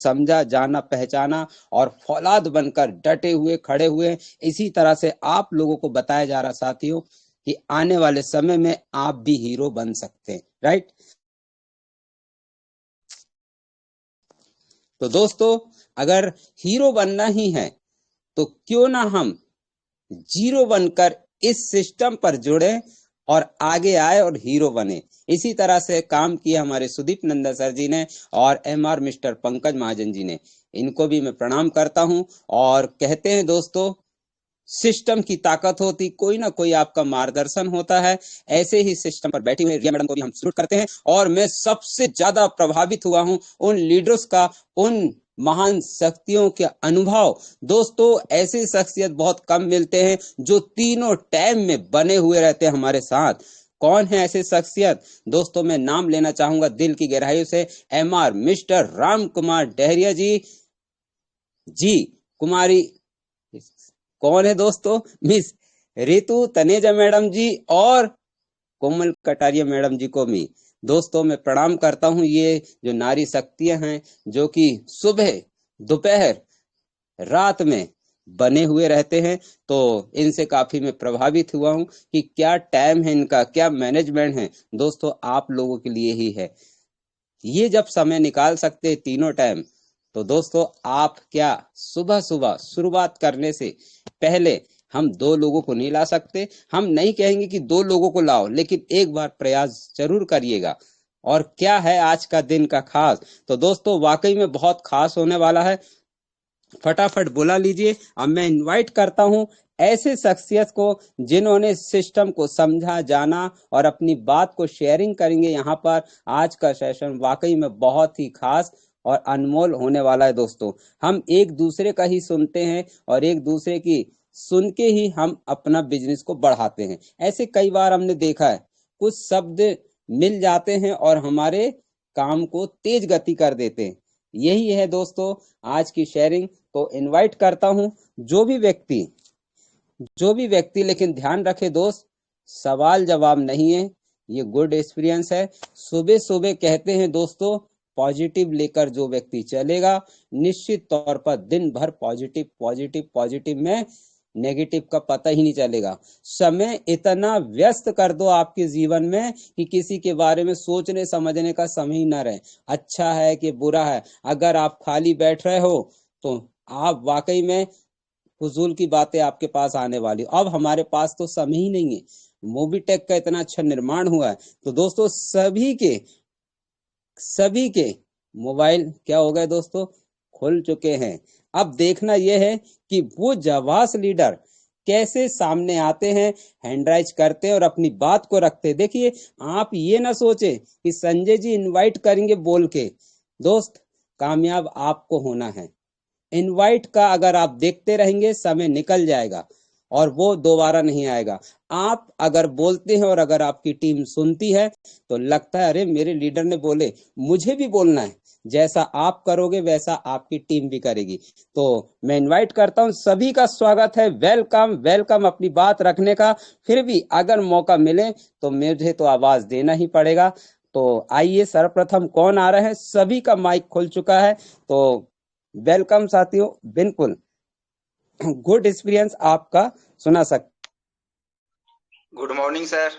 समझा, जाना, पहचाना और फौलाद बनकर डटे हुए खड़े हुए। इसी तरह से आप लोगों को बताया जा रहा साथियों कि आने वाले समय में आप भी हीरो बन सकते हैं, राइट। तो दोस्तों, अगर हीरो बनना ही है तो क्यों ना हम जीरो बनकर इस सिस्टम पर जुड़े और आगे आए और हीरो बने। इसी तरह से काम किया हमारे सुदीप नंदा सर जी ने और एमआर मिस्टर पंकज महाजन जी ने। इनको भी मैं प्रणाम करता हूं और कहते हैं दोस्तों, सिस्टम की ताकत होती, कोई ना कोई आपका मार्गदर्शन होता है। ऐसे ही सिस्टम पर बैठी हुई रिया मैडम को भी हम सल्यूट करते हैं और मैं सबसे ज्यादा प्रभावित हुआ हूं उन लीडर्स का, उन महान शक्तियों के अनुभव। दोस्तों, ऐसी शख्सियत बहुत कम मिलते हैं जो तीनों टाइम में बने हुए रहते हैं हमारे साथ। कौन है ऐसे शख्सियत? दोस्तों, मैं नाम लेना चाहूंगा दिल की गहराइयों से, एमआर मिस्टर राम कुमार डहरिया जी। जी कुमारी कौन है दोस्तों? मिस रितु तनेजा मैडम जी और कोमल कटारिया मैडम जी को भी दोस्तों मैं प्रणाम करता हूं। ये जो नारी शक्तियां हैं जो कि सुबह, दोपहर, रात में बने हुए रहते हैं, तो इनसे काफी मैं प्रभावित हुआ हूं कि क्या टाइम है इनका, क्या मैनेजमेंट है। दोस्तों, आप लोगों के लिए ही है। ये जब समय निकाल सकते हैं तीनों टाइम, तो दोस्तों आप क्या सुबह सुबह शुरुआत करने से पहले हम दो लोगों को नहीं ला सकते? हम नहीं कहेंगे कि दो लोगों को लाओ, लेकिन एक बार प्रयास जरूर करिएगा। और क्या है आज का दिन का खास? तो दोस्तों, वाकई में बहुत खास होने वाला है। फटाफट बुला लीजिए। अब मैं इनवाइट करता हूं ऐसे शख्सियत को जिन्होंने सिस्टम को समझा, जाना और अपनी बात को शेयरिंग करेंगे यहाँ पर। आज का सेशन वाकई में बहुत ही खास और अनमोल होने वाला है। दोस्तों, हम एक दूसरे का ही सुनते हैं और एक दूसरे की सुन के ही हम अपना बिजनेस को बढ़ाते हैं। ऐसे कई बार हमने देखा है, कुछ शब्द मिल जाते हैं और हमारे काम को तेज गति कर देते हैं। यही है दोस्तों आज की शेयरिंग। तो इनवाइट करता हूं जो भी व्यक्ति, लेकिन ध्यान रखे दोस्त, सवाल जवाब नहीं है, ये गुड एक्सपीरियंस है। सुबह सुबह कहते हैं दोस्तों, पॉजिटिव लेकर जो व्यक्ति चलेगा, निश्चित तौर पर दिन भर पॉजिटिव पॉजिटिव पॉजिटिव में नेगेटिव का पता ही नहीं चलेगा। समय इतना व्यस्त कर दो आपके जीवन में कि किसी के बारे में सोचने समझने का समय ही ना रहे, अच्छा है कि बुरा है। अगर आप खाली बैठ रहे हो तो आप वाकई में फजूल की बातें आपके पास आने वाली। अब हमारे पास तो समय ही नहीं है। मोबीटेक का इतना अच्छा निर्माण हुआ है, तो दोस्तों सभी के मोबाइल क्या हो गए दोस्तों, खुल चुके हैं। अब देखना यह है कि वो जाबाज लीडर कैसे सामने आते हैं, हैंडराइज करते हैं और अपनी बात को रखते हैं। देखिए, आप ये ना सोचे कि संजय जी इनवाइट करेंगे बोल के। दोस्त, कामयाब आपको होना है। इनवाइट का अगर आप देखते रहेंगे, समय निकल जाएगा और वो दोबारा नहीं आएगा। आप अगर बोलते हैं और अगर आपकी टीम सुनती है, तो लगता है अरे मेरे लीडर ने बोले, मुझे भी बोलना है। जैसा आप करोगे वैसा आपकी टीम भी करेगी। तो मैं इनवाइट करता हूं, सभी का स्वागत है। वेलकम वेलकम अपनी बात रखने का। फिर भी अगर मौका मिले तो मुझे तो आवाज देना ही पड़ेगा। तो आइए, सर्वप्रथम कौन आ रहे हैं? सभी का माइक खुल चुका है, तो वेलकम साथियों। बिल्कुल गुड एक्सपीरियंस आपका सुना सकते। Good morning sir.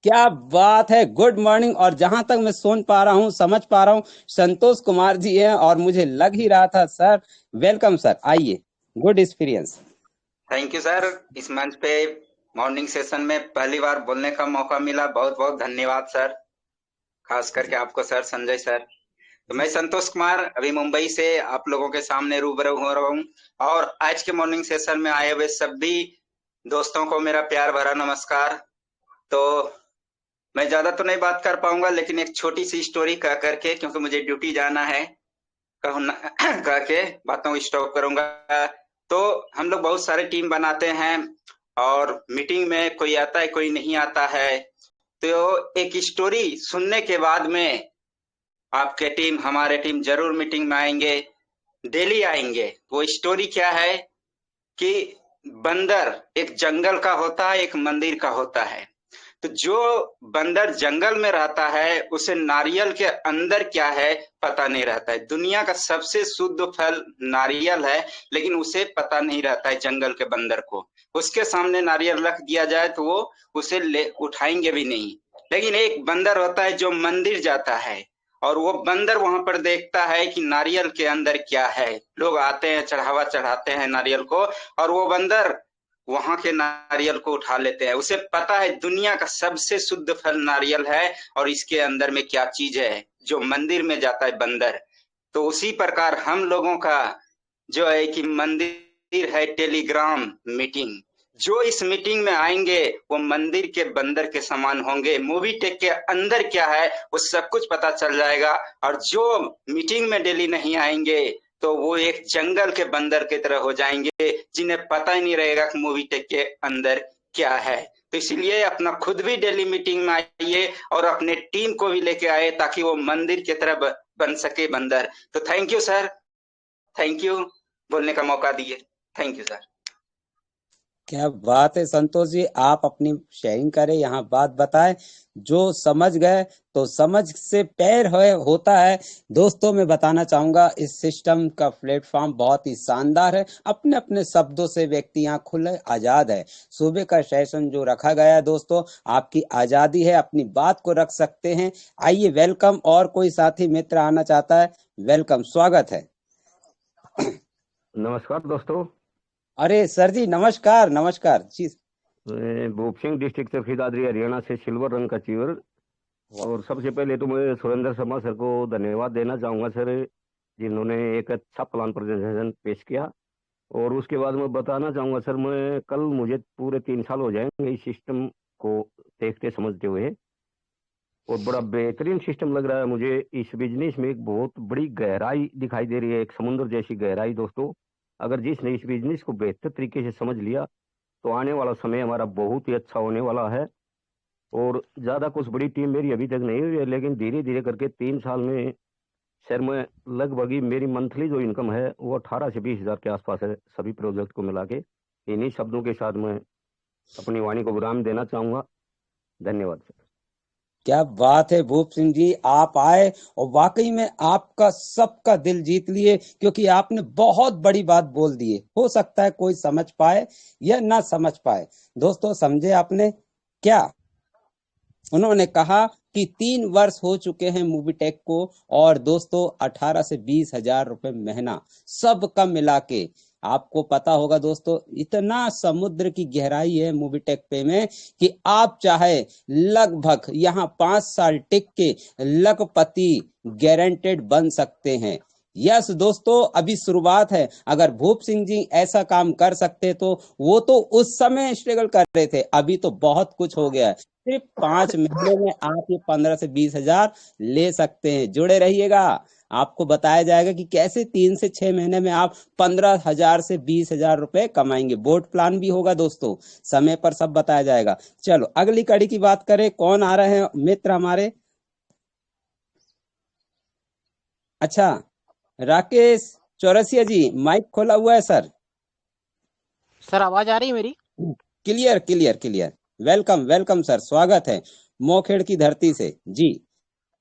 क्या बात है, गुड मॉर्निंग। और जहां तक मैं सुन पा रहा हूं, समझ पा रहा हूं, संतोष कुमार जी हैं और मुझे लग ही रहा था सर। वेलकम सर, आइए। Good experience. Thank you sir. इस मंच पे मॉर्निंग सेशन में पहली बार बोलने का मौका मिला, बहुत बहुत धन्यवाद सर। खास करके आपको सर, संजय सर। तो मैं संतोष कुमार अभी मुंबई से आप लोगों के सामने रूबरू हो रहा हूँ और आज के मॉर्निंग सेशन में आए हुए सभी दोस्तों को मेरा प्यार भरा नमस्कार। तो मैं ज्यादा तो नहीं बात कर पाऊंगा, लेकिन एक छोटी सी स्टोरी कह करके, क्योंकि मुझे ड्यूटी जाना है, कह के बातों को स्टॉप करूंगा। तो हम लोग बहुत सारे टीम बनाते हैं और मीटिंग में कोई आता है कोई नहीं आता है। तो एक स्टोरी सुनने के बाद में आपके टीम, हमारे टीम जरूर मीटिंग में आएंगे, डेली आएंगे। वो स्टोरी क्या है कि बंदर एक जंगल का होता है, एक मंदिर का होता है। तो जो बंदर जंगल में रहता है उसे नारियल के अंदर क्या है पता नहीं रहता है। दुनिया का सबसे शुद्ध फल नारियल है, लेकिन उसे पता नहीं रहता है जंगल के बंदर को। उसके सामने नारियल रख दिया जाए तो वो उसे ले उठाएंगे भी नहीं। लेकिन एक बंदर होता है जो मंदिर जाता है और वो बंदर वहां पर देखता है कि नारियल के अंदर क्या है। लोग आते हैं, चढ़ावा चढ़ाते हैं नारियल को, और वो बंदर वहां के नारियल को उठा लेते हैं। उसे पता है दुनिया का सबसे शुद्ध फल नारियल है और इसके अंदर में क्या चीज है। जो मंदिर में जाता है बंदर, तो उसी प्रकार हम लोगों का जो है कि मंदिर है टेलीग्राम मीटिंग। जो इस मीटिंग में आएंगे वो मंदिर के बंदर के समान होंगे। मूवी टेक के अंदर क्या है वो सब कुछ पता चल जाएगा। और जो मीटिंग में डेली नहीं आएंगे तो वो एक जंगल के बंदर की तरह हो जाएंगे, जिन्हें पता ही नहीं रहेगा कि मूवी टेक के अंदर क्या है। तो इसलिए अपना खुद भी डेली मीटिंग में आइए और अपने टीम को भी लेके आए, ताकि वो मंदिर की तरह बन सके बंदर। तो thank you sir, thank you बोलने का मौका दिए। Thank you sir. क्या बात है संतोष जी, आप अपनी शेयरिंग करें, यहाँ बात बताएं। जो समझ गए तो समझ से पैर होता है। दोस्तों मैं बताना चाहूंगा इस सिस्टम का प्लेटफॉर्म बहुत ही शानदार है। अपने अपने शब्दों से व्यक्ति यहाँ खुले आजाद है। सुबह का सेशन जो रखा गया है दोस्तों, आपकी आजादी है, अपनी बात को रख सकते हैं। आइए वेलकम। और कोई साथी मित्र आना चाहता है, वेलकम, स्वागत है। नमस्कार दोस्तों। अरे सर जी नमस्कार। नमस्कार जी। भूप सिंह, डिस्ट्रिक्ट चरखी दादरी, हरियाणा से सिल्वर रंग का चीवर। और सबसे पहले तो मैं सुरेंद्र शर्मा सर को धन्यवाद देना चाहूँगा सर, जिन्होंने एक अच्छा प्लान प्रेजेंटेशन पेश किया। और उसके बाद मैं बताना चाहूँगा सर, मैं कल मुझे पूरे 3 साल हो जाएंगे इस सिस्टम को देखते समझते हुए, और बड़ा बेहतरीन सिस्टम लग रहा है मुझे। इस बिजनेस में एक बहुत बड़ी गहराई दिखाई दे रही है, एक समुद्र जैसी गहराई दोस्तों। अगर जिसने इस बिजनेस को बेहतर तरीके से समझ लिया तो आने वाला समय हमारा बहुत ही अच्छा होने वाला है। और ज़्यादा कुछ बड़ी टीम मेरी अभी तक नहीं हुई है, लेकिन धीरे धीरे करके 3 साल में सर मैं लगभग ही मेरी मंथली जो इनकम है वो 18 से 20 हज़ार के आसपास है, सभी प्रोजेक्ट को मिला के। इन्हीं शब्दों के साथ मैं अपनी वाणी को विराम देना चाहूँगा। धन्यवाद सर। क्या बात है भूप सिंह जी, आप आए और वाकई में आपका सबका दिल जीत लिए, क्योंकि आपने बहुत बड़ी बात बोल दी है। हो सकता है कोई समझ पाए या ना समझ पाए। दोस्तों समझे आपने क्या? उन्होंने कहा कि 3 वर्ष हो चुके हैं मूवी टेक को, और दोस्तों 18 से 20 हजार रुपए महीना सबका मिला के। आपको पता होगा दोस्तों, इतना समुद्र की गहराई है मूवी टेक पे में कि आप चाहे लगभग यहाँ 5 साल टिक के लखपति गारंटेड बन सकते हैं। यस दोस्तों, अभी शुरुआत है। अगर भूप सिंह जी ऐसा काम कर सकते तो वो तो उस समय स्ट्रगल कर रहे थे, अभी तो बहुत कुछ हो गया है। सिर्फ 5 महीने में आप ये 15 से 20 हजार ले सकते हैं। जुड़े रहिएगा, आपको बताया जाएगा कि कैसे 3 से 6 महीने में आप 15 हजार से 20 हजार रुपए कमाएंगे। बोर्ड प्लान भी होगा दोस्तों, समय पर सब बताया जाएगा। चलो अगली कड़ी की बात करें, कौन आ रहे हैं मित्र हमारे? अच्छा, राकेश चौरसिया जी, माइक खोला हुआ है सर। सर आवाज आ रही है मेरी? Clear clear clear. Welcome welcome sir, स्वागत है मोखेड़ की धरती से जी।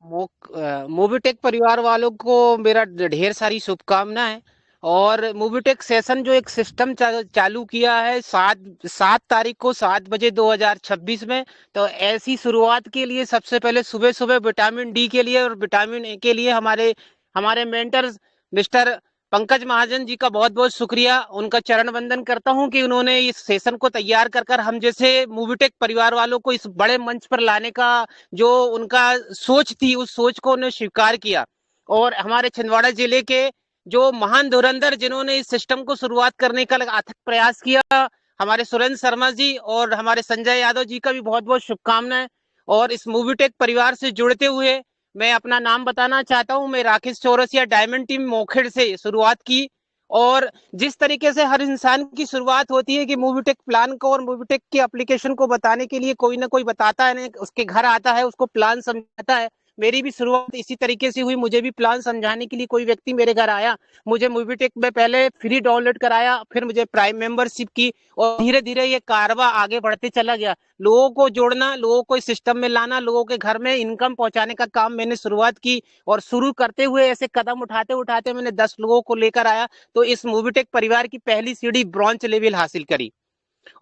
मूवीटेक परिवार वालों को मेरा ढेर सारी शुभकामनाएं। और मूवीटेक सेशन जो एक सिस्टम चालू किया है 7 तारीख को 7 बजे 2026 में, तो ऐसी शुरुआत के लिए सबसे पहले सुबह सुबह विटामिन डी के लिए और विटामिन ए के लिए हमारे मेंटर मिस्टर पंकज महाजन जी का बहुत बहुत शुक्रिया। उनका चरण वंदन करता हूं कि उन्होंने इस सेशन को तैयार कर हम जैसे मूवीटेक परिवार वालों को इस बड़े मंच पर लाने का जो उनका सोच थी, उस सोच को उन्होंने स्वीकार किया। और हमारे छिंदवाड़ा जिले के जो महान धुरंधर जिन्होंने इस सिस्टम को शुरुआत करने का अथक प्रयास किया, हमारे सुरेंद्र शर्मा जी और हमारे संजय यादव जी का भी बहुत बहुत शुभकामनाएं। और इस मूवीटेक परिवार से जुड़ते हुए मैं अपना नाम बताना चाहता हूं। मैं राकेश चौरसिया, डायमंड टीम मोखेड़ से शुरुआत की। और जिस तरीके से हर इंसान की शुरुआत होती है कि मूवीटेक प्लान को और मूवीटेक की एप्लीकेशन को बताने के लिए कोई ना कोई बताता है, उसके घर आता है, उसको प्लान समझाता है, मेरी भी शुरुआत इसी तरीके से हुई। मुझे भी प्लान समझाने के लिए कोई व्यक्ति मेरे घर आया, मुझे मोबिटेक में पहले फ्री डाउनलोड कराया, फिर मुझे प्राइम मेंबरशिप की, और धीरे धीरे ये कारवा आगे बढ़ते चला गया। लोगों को जोड़ना, लोगों को इस सिस्टम में लाना, लोगों के घर में इनकम पहुंचाने का काम मैंने शुरुआत की। और शुरू करते हुए ऐसे कदम उठाते उठाते मैंने 10 लोगों को लेकर आया, तो इस मोबिटेक परिवार की पहली सीढ़ी ब्रॉन्ज लेवल हासिल करी।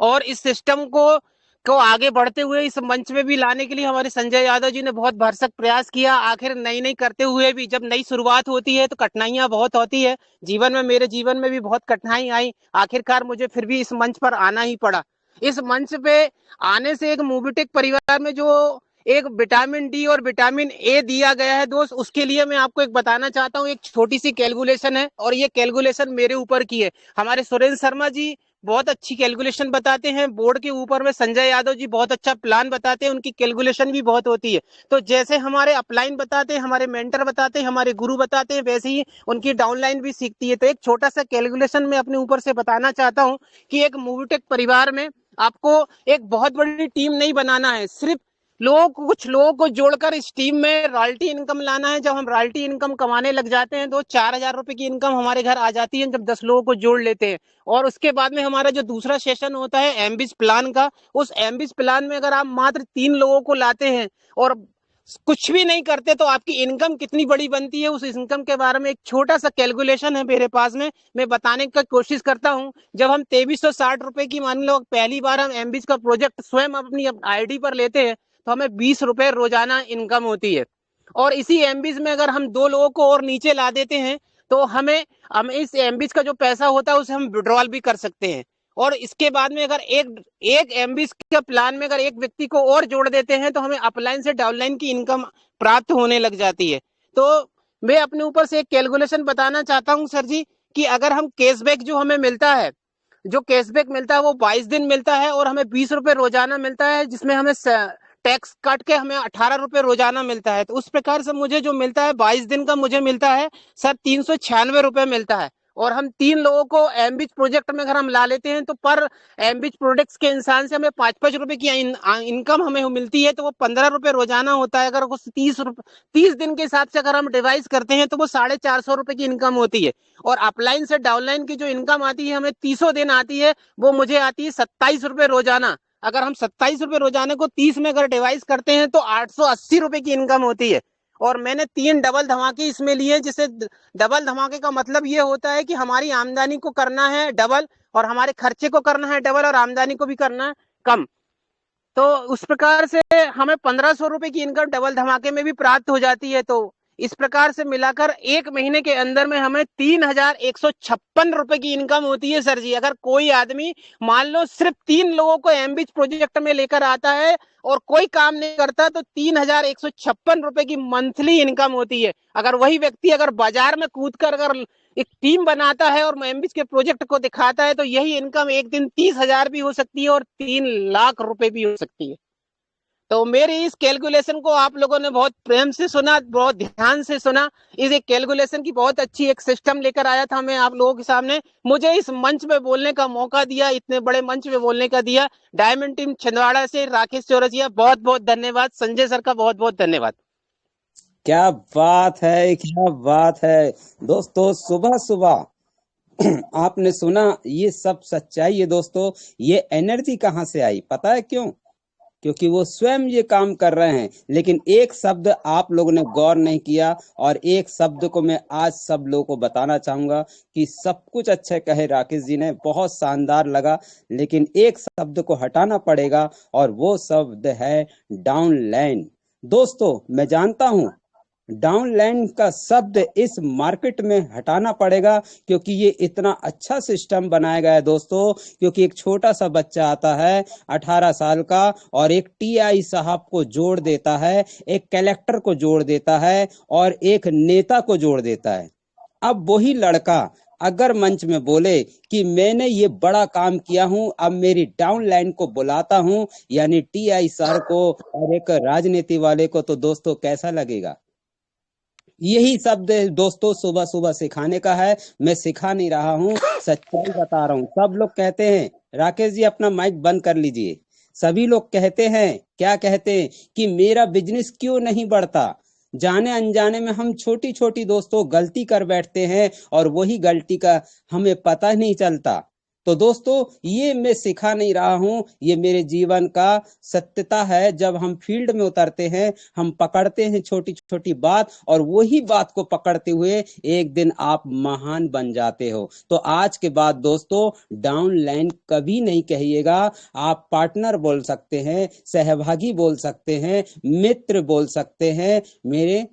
और इस सिस्टम को आगे बढ़ते हुए इस मंच में भी लाने के लिए हमारे संजय यादव जी ने बहुत भरसक प्रयास किया। आखिर नई नई करते हुए भी, जब नई शुरुआत होती है तो कठिनाइयां बहुत होती है। जीवन में, मेरे जीवन में भी बहुत कठिनाई आई। आखिरकार मुझे फिर भी इस मंच पर आना ही पड़ा। इस मंच पे आने से एक मोबिटेक परिवार में जो एक विटामिन डी और विटामिन ए दिया गया है दोस्त, उसके लिए मैं आपको एक बताना चाहता हूँ। एक छोटी सी कैलकुलेशन है, और ये कैलकुलेशन मेरे ऊपर की है। हमारे सुरेंद्र शर्मा जी बहुत अच्छी कैलकुलेशन बताते हैं। बोर्ड के ऊपर में संजय यादव जी बहुत अच्छा प्लान बताते हैं, उनकी कैलकुलेशन भी बहुत होती है। तो जैसे हमारे अपलाइन बताते हैं, हमारे मेंटर बताते हैं, हमारे गुरु बताते हैं, वैसे ही उनकी डाउनलाइन भी सीखती है। तो एक छोटा सा कैलकुलेशन मैं अपने ऊपर से बताना चाहता हूँ कि एक मोबिटेक परिवार में आपको एक बहुत बड़ी टीम नहीं बनाना है, सिर्फ कुछ लोगों को जोड़कर इस टीम में रॉयल्टी इनकम लाना है। जब हम रॉयल्टी इनकम कमाने लग जाते हैं तो 4,000 रुपए की इनकम हमारे घर आ जाती है, जब 10 लोगों को जोड़ लेते हैं। और उसके बाद में हमारा जो दूसरा सेशन होता है एमबीस प्लान का, उस एमबीस प्लान में अगर आप मात्र 3 लोगों को लाते हैं और कुछ भी नहीं करते तो आपकी इनकम कितनी बड़ी बनती है, उस इनकम के बारे में एक छोटा सा कैलकुलेशन है मेरे पास में, मैं बताने की कोशिश करता हूं। जब हम 2360 रुपए की, मान लो पहली बार हम एमबीस का प्रोजेक्ट स्वयं अपनी आईडी पर लेते हैं, तो हमें 20 रुपए रोजाना इनकम होती है। और इसी एमबीस में अगर हम 2 लोगों को और नीचे ला देते हैं तो हम इस एमबीस का जो पैसा होता है उसे हम विड्रॉल भी कर सकते हैं। और इसके बाद में अगर एक एमबीस के प्लान में अगर एक व्यक्ति को और जोड़ देते हैं तो हमें अपलाइन से डाउनलाइन की इनकम प्राप्त होने लग जाती है। तो मैं अपने ऊपर से एक कैलकुलेशन बताना चाहता हूं सर जी, कि अगर हम कैशबैक जो हमें मिलता है, जो कैशबैक मिलता है वो 22 दिन मिलता है, और हमें 20 रुपए रोजाना मिलता है, जिसमें हमें टैक्स काट के हमें 18 रुपए रोजाना मिलता है। तो उस प्रकार से मुझे जो मिलता है 22 दिन का मुझे मिलता है सर 396 रुपए मिलता है। और हम 3 लोगों को एमबीच प्रोजेक्ट में अगर हम ला लेते हैं तो पर एमबीच प्रोजेक्ट्स के इंसान से हमें 5-5 रुपए की इनकम हमें मिलती है, तो वो 15 रुपए रोजाना होता है। अगर उस 30 दिन के हिसाब से अगर हम डिवाइस करते हैं तो वो 450 रुपए की इनकम होती है। और अपलाइन से डाउनलाइन की जो इनकम आती है हमें 30 दिन आती है, वो मुझे आती है 27 रुपए रोजाना। अगर हम 27 रुपए रोजाना को 30 में अगर डिवाइस करते हैं तो 880 रुपए की इनकम होती है। और मैंने 3 डबल धमाके इसमें लिए, जिसे डबल धमाके का मतलब ये होता है कि हमारी आमदनी को करना है डबल, और हमारे खर्चे को करना है डबल, और आमदनी को भी करना है कम। तो उस प्रकार से हमें 1500 रुपए की इनकम डबल धमाके में भी प्राप्त हो जाती है। तो इस प्रकार से मिलाकर 1 महीने के अंदर में हमें 3156 रुपए की इनकम होती है सर जी। अगर कोई आदमी मान लो सिर्फ 3 लोगों को एमबीच प्रोजेक्ट में लेकर आता है और कोई काम नहीं करता, तो 3156 रुपए की मंथली इनकम होती है। अगर वही व्यक्ति अगर बाजार में कूद कर अगर एक टीम बनाता है और एमबीच के प्रोजेक्ट को दिखाता है, तो यही इनकम एक दिन 30,000 भी हो सकती है और 3 लाख रुपए भी हो सकती है। तो मेरी इस कैलकुलेशन को आप लोगों ने बहुत प्रेम से सुना, बहुत ध्यान से सुना। इस एक कैलकुलेशन की बहुत अच्छी एक सिस्टम लेकर आया था मैं आप लोगों के सामने। मुझे इस मंच पे बोलने का मौका दिया, इतने बड़े मंच पे बोलने का दिया, डायमंड टीम छिंदवाड़ा से राकेश चौरसिया, बहुत बहुत धन्यवाद। संजय सर का बहुत बहुत धन्यवाद। क्या बात है, क्या बात है दोस्तों। सुबह सुबह आपने सुना, ये सब सच्चाई है दोस्तों। ये एनर्जी कहाँ से आई पता है क्यों? क्योंकि वो स्वयं ये काम कर रहे हैं। लेकिन एक शब्द आप लोगों ने गौर नहीं किया, और एक शब्द को मैं आज सब लोगों को बताना चाहूंगा कि सब कुछ अच्छा कहे राकेश जी ने, बहुत शानदार लगा, लेकिन एक शब्द को हटाना पड़ेगा, और वो शब्द है डाउनलाइन। दोस्तों मैं जानता हूं डाउनलाइन का शब्द इस मार्केट में हटाना पड़ेगा, क्योंकि ये इतना अच्छा सिस्टम बनाया गया है दोस्तों। क्योंकि एक छोटा सा बच्चा आता है 18 साल का, और एक टीआई साहब को जोड़ देता है, एक कलेक्टर को जोड़ देता है, और एक नेता को जोड़ देता है। अब वही लड़का अगर मंच में बोले कि मैंने ये बड़ा काम किया हूं, अब मेरी डाउनलाइन को बुलाता हूं, यानी टीआई सर को और एक राजनीति वाले को, तो दोस्तों कैसा लगेगा? यही शब्द दोस्तों सुबह सुबह सिखाने का है। मैं सिखा नहीं रहा हूँ, सच्चाई बता रहा हूँ। सब लोग कहते हैं, राकेश जी अपना माइक बंद कर लीजिए। सभी लोग कहते हैं, क्या कहते हैं कि मेरा बिजनेस क्यों नहीं बढ़ता। जाने अनजाने में हम छोटी छोटी दोस्तों गलती कर बैठते हैं और वही गलती का हमें पता नहीं चलता। तो दोस्तों ये मैं सिखा नहीं रहा हूं, ये मेरे जीवन का सत्यता है। जब हम फील्ड में उतरते हैं हम पकड़ते हैं छोटी छोटी बात और वही बात को पकड़ते हुए एक दिन आप महान बन जाते हो। तो आज के बाद दोस्तों डाउन लाइन कभी नहीं कहिएगा। आप पार्टनर बोल सकते हैं, सहभागी बोल सकते हैं, मित्र बोल सकते हैं। मेरे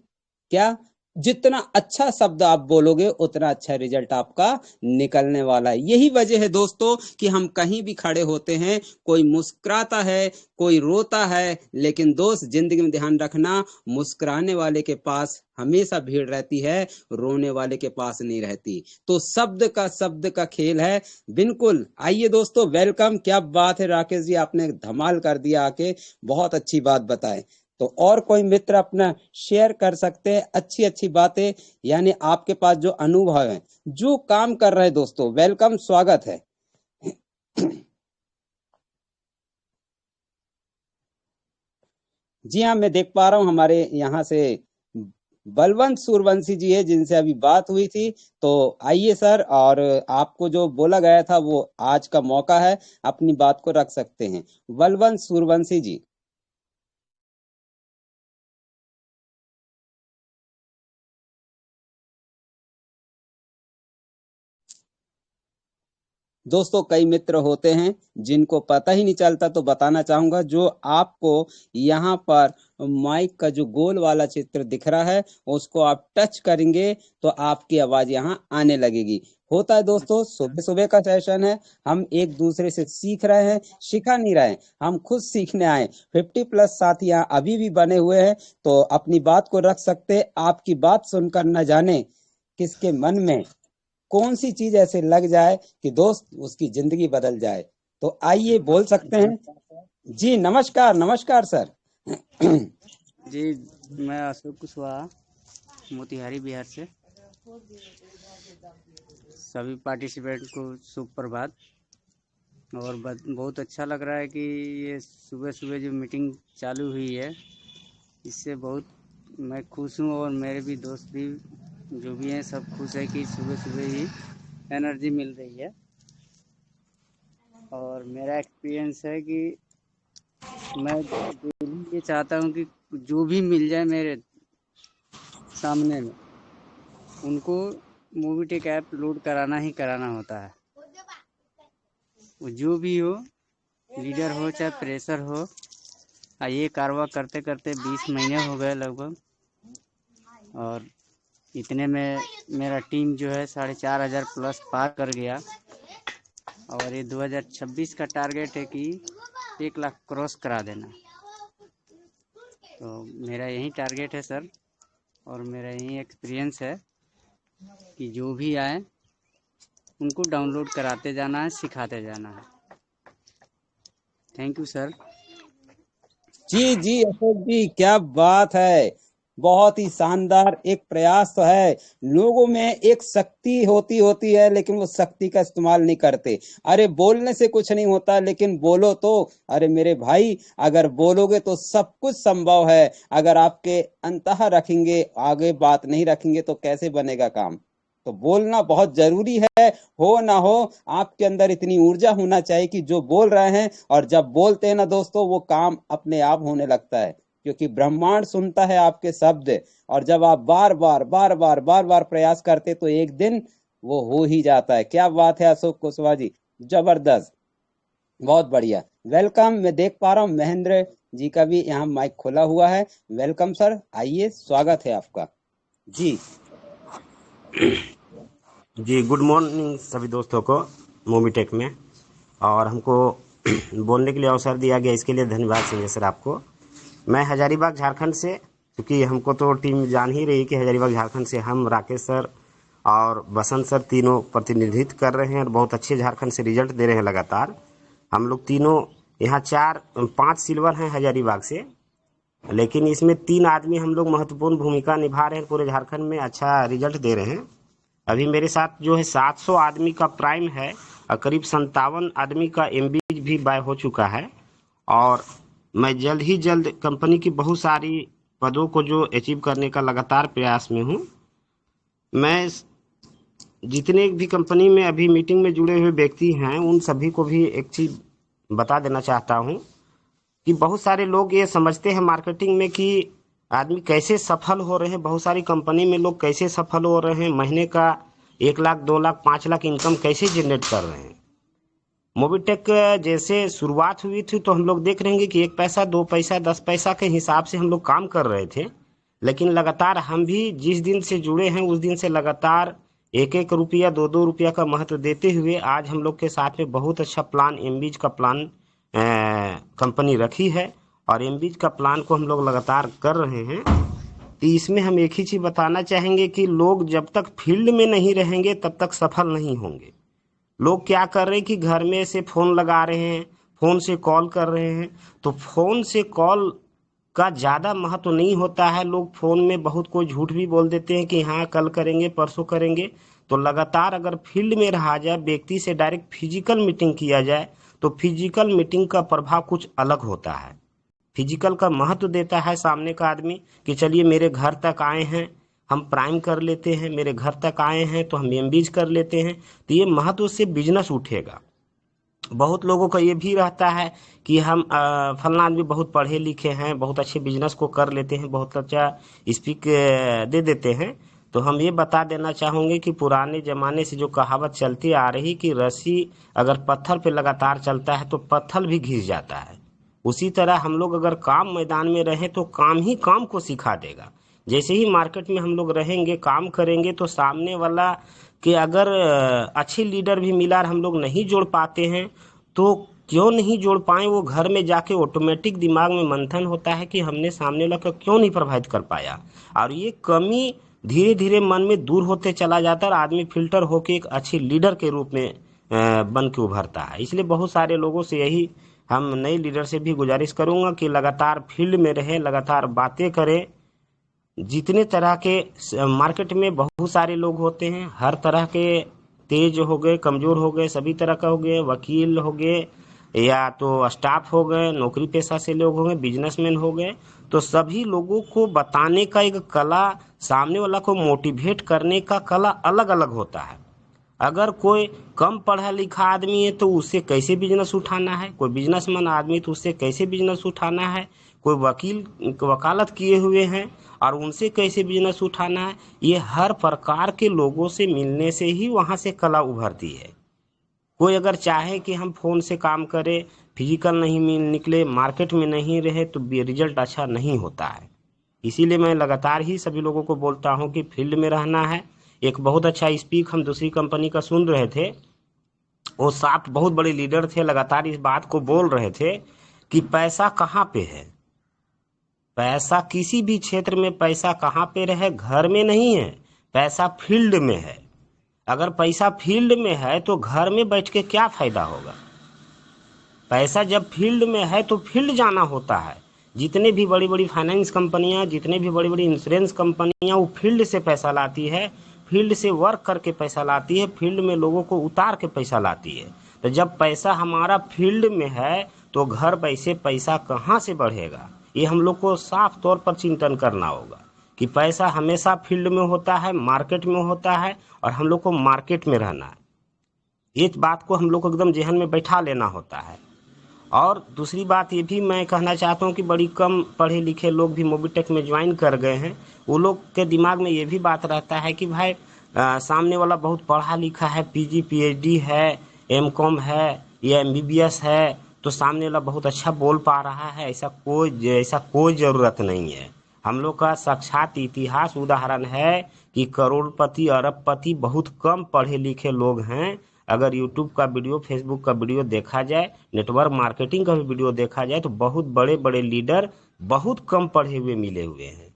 क्या जितना अच्छा शब्द आप बोलोगे उतना अच्छा रिजल्ट आपका निकलने वाला है। यही वजह है दोस्तों कि हम कहीं भी खड़े होते हैं, कोई मुस्कुराता है, कोई रोता है, लेकिन दोस्त जिंदगी में ध्यान रखना, मुस्कुराने वाले के पास हमेशा भीड़ रहती है, रोने वाले के पास नहीं रहती। तो शब्द का खेल है। बिल्कुल आइए दोस्तों, वेलकम। क्या बात है राकेश जी, आपने धमाल कर दिया आके, बहुत अच्छी बात बताए। तो और कोई मित्र अपना शेयर कर सकते हैं अच्छी अच्छी बातें, यानी आपके पास जो अनुभव है, जो काम कर रहे हैं दोस्तों, वेलकम, स्वागत है। जी हाँ, मैं देख पा रहा हूँ हमारे यहाँ से बलवंत सूरवंशी जी है जिनसे अभी बात हुई थी। तो आइए सर, और आपको जो बोला गया था वो आज का मौका है, अपनी बात को रख सकते हैं। बलवंत सूरवंशी जी। दोस्तों कई मित्र होते हैं जिनको पता ही नहीं चलता, तो बताना चाहूंगा, जो आपको यहाँ पर माइक का जो गोल वाला चित्र दिख रहा है उसको आप टच करेंगे तो आपकी आवाज यहाँ आने लगेगी। होता है दोस्तों, सुबह सुबह का सेशन है, हम एक दूसरे से सीख रहे हैं, सिखा नहीं रहे हैं, हम खुद सीखने आए। 50+ साथी यहाँ अभी भी बने हुए हैं, तो अपनी बात को रख सकते। आपकी बात सुनकर न जाने किसके मन में कौन सी चीज ऐसे लग जाए कि दोस्त उसकी जिंदगी बदल जाए। तो आइए बोल सकते हैं। जी नमस्कार, नमस्कार सर। जी, मैं अशोक कुशवाहा, मोतिहारी बिहार से। सभी पार्टिसिपेंट को शुभ प्रभात। और बहुत अच्छा लग रहा है कि ये सुबह सुबह जो मीटिंग चालू हुई है, इससे बहुत मैं खुश हूँ और मेरे भी दोस्त भी जो भी हैं सब खुश है कि सुबह सुबह ही एनर्जी मिल रही है। और मेरा एक्सपीरियंस है कि मैं ये चाहता हूँ कि जो भी मिल जाए मेरे सामने में, उनको मोबिटेक ऐप लोड कराना ही कराना होता है। वो जो भी हो, लीडर हो चाहे प्रेशर हो। ये कारवा करते करते 20 महीने हो गए लगभग, और इतने में मेरा टीम जो है 4,500+ पार कर गया। और ये 2026 का टारगेट है कि 1 लाख क्रॉस करा देना। तो मेरा यही टारगेट है सर, और मेरा यही एक्सपीरियंस है कि जो भी आए उनको डाउनलोड कराते जाना है, सिखाते जाना है। Thank you sir. जी जी अशोक जी, क्या बात है, बहुत ही शानदार एक प्रयास तो है। लोगों में एक शक्ति होती है, लेकिन वो शक्ति का इस्तेमाल नहीं करते। अरे बोलने से कुछ नहीं होता, लेकिन बोलो तो। अरे मेरे भाई, अगर बोलोगे तो सब कुछ संभव है। अगर आपके अंतः रखेंगे, आगे बात नहीं रखेंगे, तो कैसे बनेगा काम। तो बोलना बहुत जरूरी है। हो ना हो, आपके अंदर इतनी ऊर्जा होना चाहिए कि जो बोल रहे हैं, और जब बोलते हैं ना दोस्तों, वो काम अपने आप होने लगता है, क्योंकि ब्रह्मांड सुनता है आपके शब्द। और जब आप बार बार प्रयास करते तो एक दिन वो हो ही जाता है। क्या बात है अशोक कुशवाहा जी, जबरदस्त, बहुत बढ़िया। वेलकम। मैं देख पा रहा हूँ महेंद्र जी का भी यहाँ माइक खुला हुआ है। वेलकम सर, आइए, स्वागत है आपका। जी जी, गुड मॉर्निंग सभी दोस्तों को मोबिटेक में। और हमको बोलने के लिए अवसर दिया गया, इसके लिए धन्यवाद संजय सर आपको। मैं हजारीबाग झारखंड से, क्योंकि हमको तो टीम जान ही रही कि हजारीबाग झारखंड से हम, राकेश सर और बसंत सर तीनों प्रतिनिधित्व कर रहे हैं और बहुत अच्छे झारखंड से रिजल्ट दे रहे हैं लगातार। हम लोग तीनों यहाँ 5 सिल्वर हैं हजारीबाग से, लेकिन इसमें 3 आदमी हम लोग महत्वपूर्ण भूमिका निभा रहे हैं, पूरे झारखंड में अच्छा रिजल्ट दे रहे हैं। अभी मेरे साथ जो है 700 आदमी का प्राइम है और करीब 57 आदमी का एमबी भी बाय हो चुका है। और मैं जल्द ही जल्द कंपनी की बहुत सारी पदों को जो अचीव करने का लगातार प्रयास में हूँ। मैं जितने भी कंपनी में अभी मीटिंग में जुड़े हुए व्यक्ति हैं उन सभी को भी एक चीज़ बता देना चाहता हूँ कि बहुत सारे लोग ये समझते हैं मार्केटिंग में कि आदमी कैसे सफल हो रहे हैं, बहुत सारी कंपनी में लोग कैसे सफल हो रहे हैं, महीने का 1 लाख 2 लाख 5 लाख इनकम कैसे जनरेट कर रहे हैं। मोबिटेक जैसे शुरुआत हुई थी तो हम लोग देख रहे हैं कि 1 पैसा 2 पैसा 10 पैसा के हिसाब से हम लोग काम कर रहे थे, लेकिन लगातार हम भी जिस दिन से जुड़े हैं उस दिन से लगातार 1-1 रुपया 2-2 रुपया का महत्व देते हुए आज हम लोग के साथ में बहुत अच्छा प्लान एमबीज का प्लान कंपनी रखी है और एमबीज का प्लान को हम लोग लगातार कर रहे हैं। तो इसमें हम एक ही चीज़ बताना चाहेंगे कि लोग जब तक फील्ड में नहीं रहेंगे तब तक सफल नहीं होंगे। लोग क्या कर रहे हैं कि घर में से फ़ोन लगा रहे हैं, फ़ोन से कॉल कर रहे हैं, तो फ़ोन से कॉल का ज़्यादा महत्व नहीं होता है। लोग फ़ोन में बहुत कोई झूठ भी बोल देते हैं कि हाँ कल करेंगे परसों करेंगे। तो लगातार अगर फील्ड में रहा जाए, व्यक्ति से डायरेक्ट फिजिकल मीटिंग किया जाए तो फिजिकल मीटिंग का प्रभाव कुछ अलग होता है। फिजिकल का महत्व देता है सामने का आदमी कि चलिए मेरे घर तक आए हैं, हम प्राइम कर लेते हैं, मेरे घर तक आए हैं तो हम एमबीज कर लेते हैं, तो ये महत्व से बिजनेस उठेगा। बहुत लोगों का ये भी रहता है कि हम फलना आदमी बहुत पढ़े लिखे हैं, बहुत अच्छे बिजनेस को कर लेते हैं, बहुत अच्छा स्पीक दे देते हैं। तो हम ये बता देना चाहूँगे कि पुराने ज़माने से जो कहावत चलती आ रही कि रस्सी अगर पत्थर पे लगातार चलता है तो पत्थर भी घिस जाता है, उसी तरह हम लोग अगर काम मैदान में रहें तो काम ही काम को सिखा देगा। जैसे ही मार्केट में हम लोग रहेंगे, काम करेंगे, तो सामने वाला कि अगर अच्छे लीडर भी मिला और हम लोग नहीं जोड़ पाते हैं तो क्यों नहीं जोड़ पाए, वो घर में जाके ऑटोमेटिक दिमाग में मंथन होता है कि हमने सामने वाला को क्यों नहीं प्रभावित कर पाया, और ये कमी धीरे धीरे मन में दूर होते चला जाता है और आदमी फिल्टर होके एक अच्छे लीडर के रूप में बन के उभरता है। इसलिए बहुत सारे लोगों से यही हम नए लीडर से भी गुजारिश करूंगा कि लगातार फील्ड में रहें, लगातार बातें करें। जितने तरह के मार्केट में बहुत सारे लोग होते हैं, हर तरह के, तेज हो गए, कमज़ोर हो गए, सभी तरह का हो गए, वकील हो गए या तो स्टाफ हो गए, नौकरी पेशा से लोग हो गए, बिजनेसमैन हो गए, तो सभी लोगों को बताने का एक कला, सामने वाला को मोटिवेट करने का कला अलग अलग होता है। अगर कोई कम पढ़ा लिखा आदमी है तो उससे कैसे बिजनेस उठाना है, कोई बिजनेसमैन आदमी तो उससे कैसे बिजनेस उठाना है, कोई वकील वकालत किए हुए हैं और उनसे कैसे बिजनेस उठाना है, ये हर प्रकार के लोगों से मिलने से ही वहाँ से कला उभरती है। कोई अगर चाहे कि हम फ़ोन से काम करें, फिजिकल नहीं निकले, मार्केट में नहीं रहे, तो रिजल्ट अच्छा नहीं होता है। इसीलिए मैं लगातार ही सभी लोगों को बोलता हूँ कि फील्ड में रहना है। एक बहुत अच्छा स्पीक हम दूसरी कंपनी का सुन रहे थे, वो साफ बहुत बड़े लीडर थे, लगातार इस बात को बोल रहे थे कि पैसा कहाँ पे है, पैसा किसी भी क्षेत्र में पैसा कहाँ पे रहे, घर में नहीं है, पैसा फील्ड में है। अगर पैसा फील्ड में है तो घर में बैठ के क्या फायदा होगा। पैसा जब फील्ड में है तो फील्ड जाना होता है। जितने भी बड़ी बड़ी फाइनेंस कंपनियां, जितने भी बड़ी बड़ी इंश्योरेंस कंपनियां, वो फील्ड से पैसा लाती है, फील्ड से वर्क करके पैसा लाती है, फील्ड में लोगों को उतार के पैसा लाती है। तो जब पैसा हमारा फील्ड में है तो घर वैसे पैसा कहाँ से बढ़ेगा, ये हम लोग को साफ तौर पर चिंतन करना होगा कि पैसा हमेशा फील्ड में होता है, मार्केट में होता है, और हम लोग को मार्केट में रहना है। इस बात को हम लोग को एकदम जहन में बैठा लेना होता है। और दूसरी बात ये भी मैं कहना चाहता हूँ कि बड़ी कम पढ़े लिखे लोग भी मोबिटेक में ज्वाइन कर गए हैं। वो लोग के दिमाग में ये भी बात रहता है कि भाई सामने वाला बहुत पढ़ा लिखा है, पीजी पीएचडी है, एमकॉम है या एमबीबीएस है, तो सामने वाला बहुत अच्छा बोल पा रहा है। ऐसा कोई ज़रूरत नहीं है। हम लोग का साक्षात इतिहास उदाहरण है कि करोड़पति अरबपति बहुत कम पढ़े लिखे लोग हैं। अगर यूट्यूब का वीडियो, फेसबुक का वीडियो देखा जाए, नेटवर्क मार्केटिंग का भी वीडियो देखा जाए, तो बहुत बड़े बड़े लीडर बहुत कम पढ़े हुए मिले हुए हैं।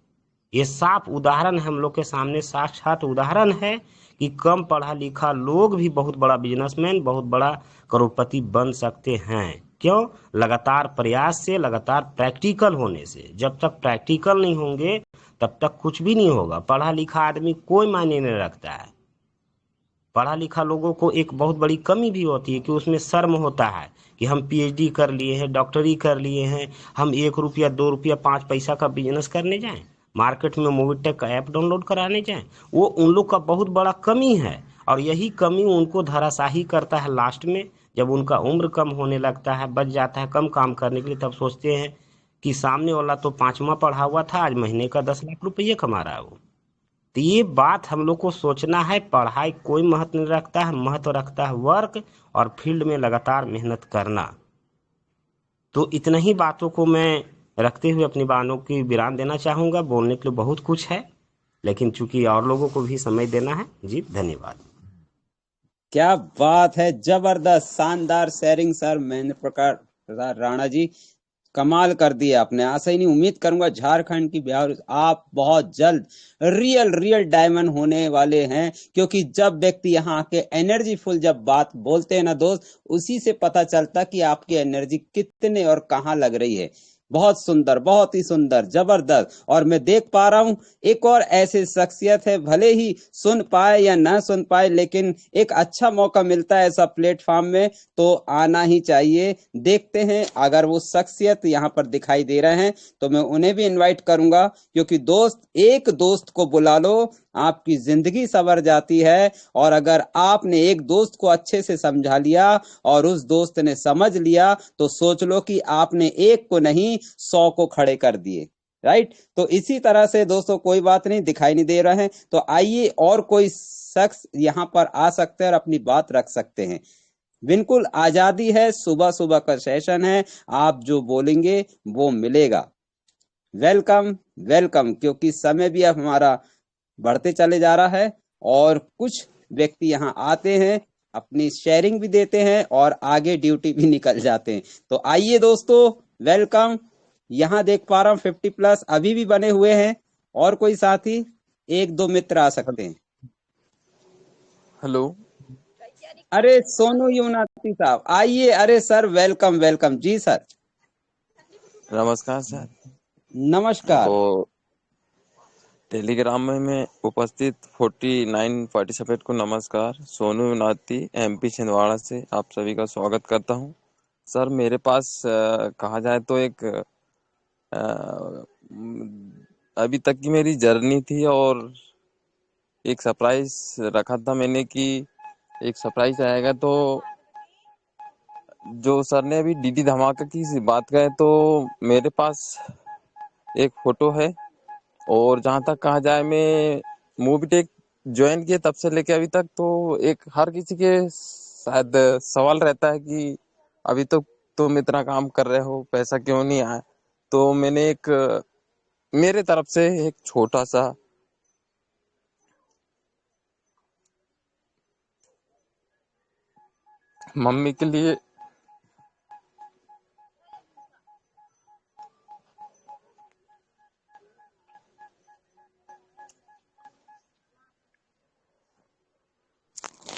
ये साफ उदाहरण हम लोग के सामने, साक्षात उदाहरण है कि कम पढ़ा लिखा लोग भी बहुत बड़ा बिजनेसमैन, बहुत बड़ा करोड़पति बन सकते हैं। क्यों? लगातार प्रयास से, लगातार प्रैक्टिकल होने से। जब तक प्रैक्टिकल नहीं होंगे तब तक कुछ भी नहीं होगा। पढ़ा लिखा आदमी कोई मायने नहीं रखता है। पढ़ा लिखा लोगों को एक बहुत बड़ी कमी भी होती है कि उसमें शर्म होता है कि हम पीएचडी कर लिए हैं, डॉक्टरी कर लिए हैं, हम 1 रुपया 2 रुपया 5 पैसा का बिजनेस करने जाएं, मार्केट में मोबिटेक का ऐप डाउनलोड कराने जाएं। वो उन लोग का बहुत बड़ा कमी है, और यही कमी उनको धराशाही करता है लास्ट में। जब उनका उम्र कम होने लगता है, बच जाता है कम काम करने के लिए, तब सोचते हैं कि सामने वाला तो 5वां पढ़ा हुआ था, आज महीने का 10 लाख रुपये कमा रहा है वो। तो ये बात हम लोग को सोचना है। पढ़ाई कोई महत्व नहीं रखता है, महत्व रखता है वर्क और फील्ड में लगातार मेहनत करना। तो इतना ही बातों को मैं रखते हुए अपनी बातों की विराम देना चाहूँगा। बोलने के लिए बहुत कुछ है, लेकिन चूंकि और लोगों को भी समय देना है। जी धन्यवाद। क्या बात है, जबरदस्त शानदार शेयरिंग सर महेंद्र प्रकाश राणा जी, कमाल कर दिया आपने। आशा ही नहीं, उम्मीद करूंगा झारखंड की बिहार आप बहुत जल्द रियल डायमंड होने वाले हैं, क्योंकि जब व्यक्ति यहाँ आके एनर्जीफुल जब बात बोलते हैं ना दोस्त, उसी से पता चलता कि आपकी एनर्जी कितने और कहाँ लग रही है। बहुत सुंदर, बहुत ही सुंदर, जबरदस्त। और मैं देख पा रहा हूं एक और ऐसे शख्सियत है, भले ही सुन पाए या ना सुन पाए, लेकिन एक अच्छा मौका मिलता है ऐसा प्लेटफॉर्म में तो आना ही चाहिए। देखते हैं अगर वो शख्सियत यहाँ पर दिखाई दे रहे हैं तो मैं उन्हें भी इनवाइट करूंगा, क्योंकि दोस्त, एक दोस्त को बुला लो आपकी जिंदगी संवर जाती है। और अगर आपने एक दोस्त को अच्छे से समझा लिया और उस दोस्त ने समझ लिया तो सोच लो कि आपने एक को नहीं 100 को खड़े कर दिए। राइट, तो इसी तरह से दोस्तों, कोई बात नहीं, दिखाई नहीं दे रहे हैं तो आइए और कोई शख्स यहाँ पर आ सकते हैं और अपनी बात रख सकते हैं। बिल्कुल आजादी है, सुबह सुबह का सेशन है, आप जो बोलेंगे वो मिलेगा। वेलकम वेलकम, क्योंकि समय भी अब हमारा बढ़ते चले जा रहा है और कुछ व्यक्ति यहाँ आते हैं, अपनी शेयरिंग भी देते हैं और आगे ड्यूटी भी निकल जाते हैं। तो आइए दोस्तों, वेलकम। यहाँ देख पा रहा हूँ 50+ अभी भी बने हुए हैं, और कोई साथी, 1-2 मित्र आ सकते हैं। हेलो, अरे सोनू यूनाती साहब आइए। अरे सर वेलकम वेलकम जी सर। नमस्कार सर। नमस्कार। और टेलीग्राम में मैं उपस्थित 49 पार्टिसिपेंट को नमस्कार। सोनू नाती एमपी छिंदवाड़ा से आप सभी का स्वागत करता हूं। सर मेरे पास कहा जाए तो एक अभी तक की मेरी जर्नी थी, और एक सरप्राइज रखा था मैंने कि एक सरप्राइज आएगा। तो जो सर ने अभी डीडी धमाका की बात करें तो मेरे पास एक फोटो है, और जहां तक कहा जाए मैं मोबीटेक ज्वाइन किया तब से लेके अभी तक, तो एक हर किसी के शायद सवाल रहता है कि अभी तो तुम इतना काम कर रहे हो, पैसा क्यों नहीं आया। तो मैंने एक मेरे तरफ से एक छोटा सा मम्मी के लिए